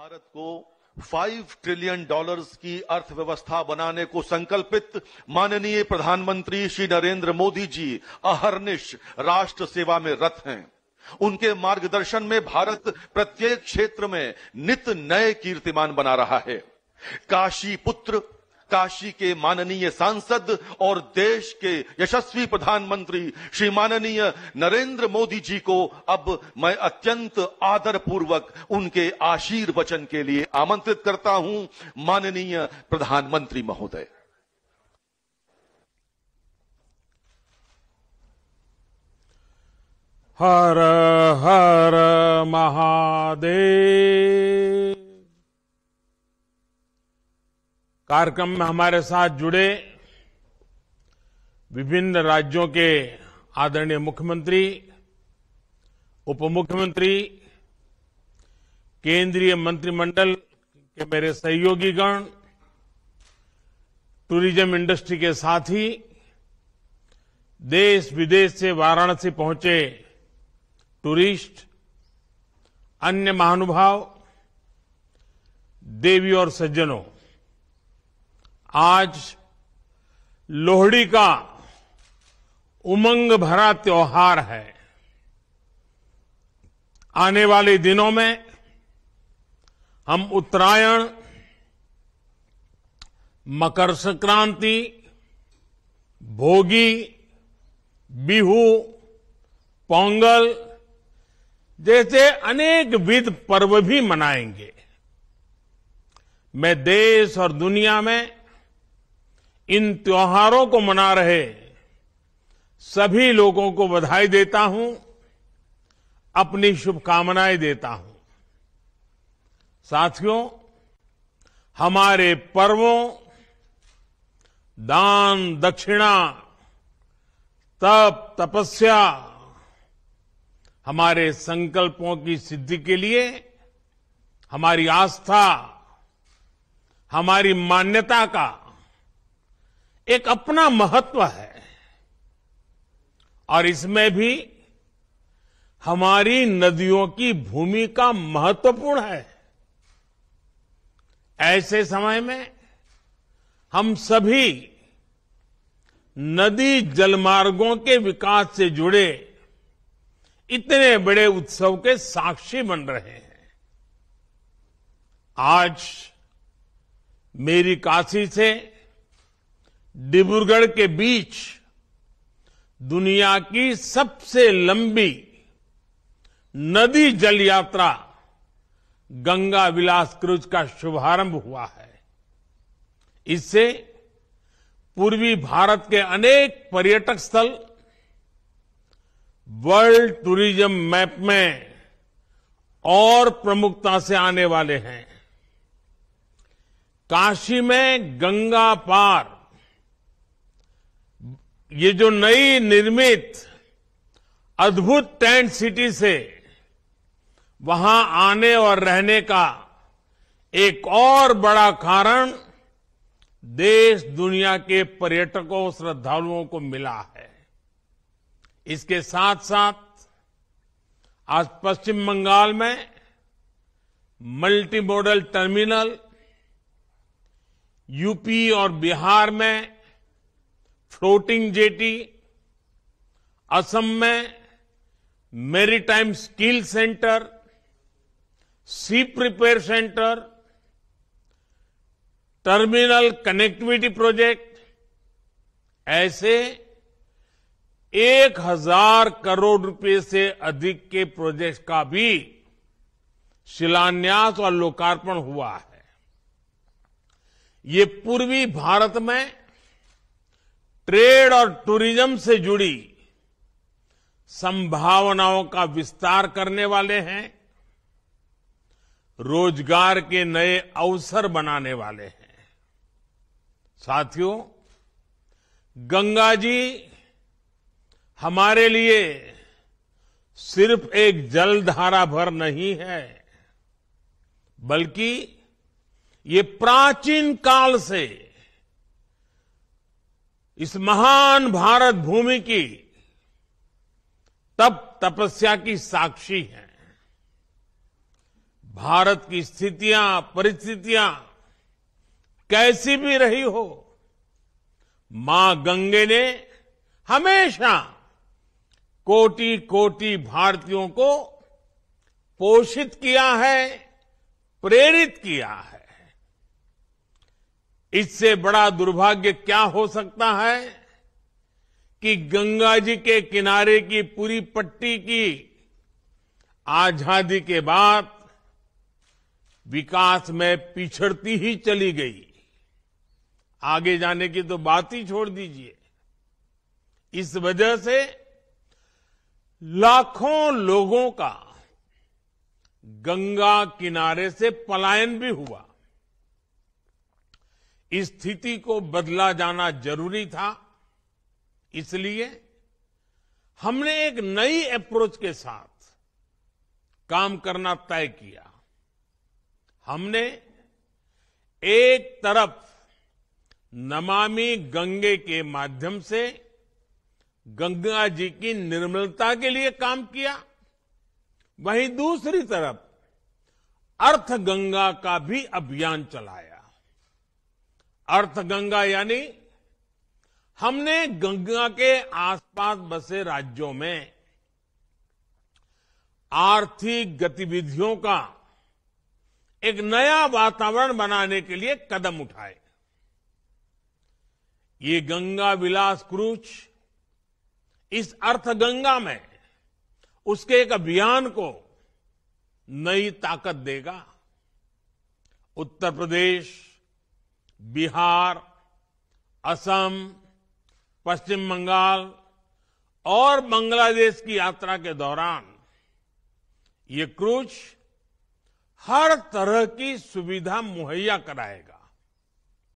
भारत को $5 ट्रिलियन की अर्थव्यवस्था बनाने को संकल्पित माननीय प्रधानमंत्री श्री नरेंद्र मोदी जी अहर्निश राष्ट्र सेवा में रत हैं। उनके मार्गदर्शन में भारत प्रत्येक क्षेत्र में नित नए कीर्तिमान बना रहा है। काशी पुत्र, काशी के माननीय सांसद और देश के यशस्वी प्रधानमंत्री श्री माननीय नरेंद्र मोदी जी को अब मैं अत्यंत आदरपूर्वक उनके आशीर्वचन के लिए आमंत्रित करता हूं। माननीय प्रधानमंत्री महोदय। हर हर महादेव। कार्यक्रम में हमारे साथ जुड़े विभिन्न राज्यों के आदरणीय मुख्यमंत्री, उप मुख्यमंत्री, केंद्रीय मंत्रिमंडल के मेरे सहयोगीगण, टूरिज्म इंडस्ट्री के साथी, देश विदेश से वाराणसी पहुंचे टूरिस्ट, अन्य महानुभाव, देवी और सज्जनों, आज लोहड़ी का उमंग भरा त्योहार है। आने वाले दिनों में हम उत्तरायण, मकर संक्रांति, भोगी, बिहू, पोंगल जैसे अनेक विध पर्व भी मनाएंगे। मैं देश और दुनिया में इन त्योहारों को मना रहे सभी लोगों को बधाई देता हूं, अपनी शुभकामनाएं देता हूं। साथियों, हमारे पर्वों, दान दक्षिणा, तप तपस्या, हमारे संकल्पों की सिद्धि के लिए हमारी आस्था, हमारी मान्यता का एक अपना महत्व है और इसमें भी हमारी नदियों की भूमिका महत्वपूर्ण है। ऐसे समय में हम सभी नदी जलमार्गों के विकास से जुड़े इतने बड़े उत्सव के साक्षी बन रहे हैं। आज मेरी काशी से डिब्रूगढ़ के बीच दुनिया की सबसे लंबी नदी जल यात्रा गंगा विलास क्रूज का शुभारंभ हुआ है। इससे पूर्वी भारत के अनेक पर्यटक स्थल वर्ल्ड टूरिज्म मैप में और प्रमुखता से आने वाले हैं। काशी में गंगा पार ये जो नई निर्मित अद्भुत टेंट सिटी से वहां आने और रहने का एक और बड़ा कारण देश दुनिया के पर्यटकों, श्रद्धालुओं को मिला है। इसके साथ साथ आज पश्चिम बंगाल में मल्टी मॉडल टर्मिनल, यूपी और बिहार में फ्लोटिंग जेटी, असम में maritime skill centre, ship repair centre, terminal connectivity project, ऐसे 1000 करोड़ रुपए से अधिक के प्रोजेक्ट का भी शिलान्यास और लोकार्पण हुआ है। ये पूर्वी भारत में ट्रेड और टूरिज्म से जुड़ी संभावनाओं का विस्तार करने वाले हैं, रोजगार के नए अवसर बनाने वाले हैं। साथियों, गंगा जी हमारे लिए सिर्फ एक जलधारा भर नहीं है, बल्कि ये प्राचीन काल से इस महान भारत भूमि की तप तपस्या की साक्षी है। भारत की स्थितियां, परिस्थितियां कैसी भी रही हो, मां गंगे ने हमेशा कोटि कोटि भारतीयों को पोषित किया है, प्रेरित किया है। इससे बड़ा दुर्भाग्य क्या हो सकता है कि गंगा जी के किनारे की पूरी पट्टी की आजादी के बाद विकास में पिछड़ती ही चली गई। आगे जाने की तो बात ही छोड़ दीजिए। इस वजह से लाखों लोगों का गंगा किनारे से पलायन भी हुआ। इस स्थिति को बदला जाना जरूरी था। इसलिए हमने एक नई अप्रोच के साथ काम करना तय किया। हमने एक तरफ नमामि गंगे के माध्यम से गंगा जी की निर्मलता के लिए काम किया, वहीं दूसरी तरफ अर्थ गंगा का भी अभियान चलाया। अर्थ गंगा यानी हमने गंगा के आसपास बसे राज्यों में आर्थिक गतिविधियों का एक नया वातावरण बनाने के लिए कदम उठाए। ये गंगा विलास क्रूज इस अर्थ गंगा में उसके एक अभियान को नई ताकत देगा। उत्तर प्रदेश, बिहार, असम, पश्चिम बंगाल और बांग्लादेश की यात्रा के दौरान ये क्रूज हर तरह की सुविधा मुहैया कराएगा।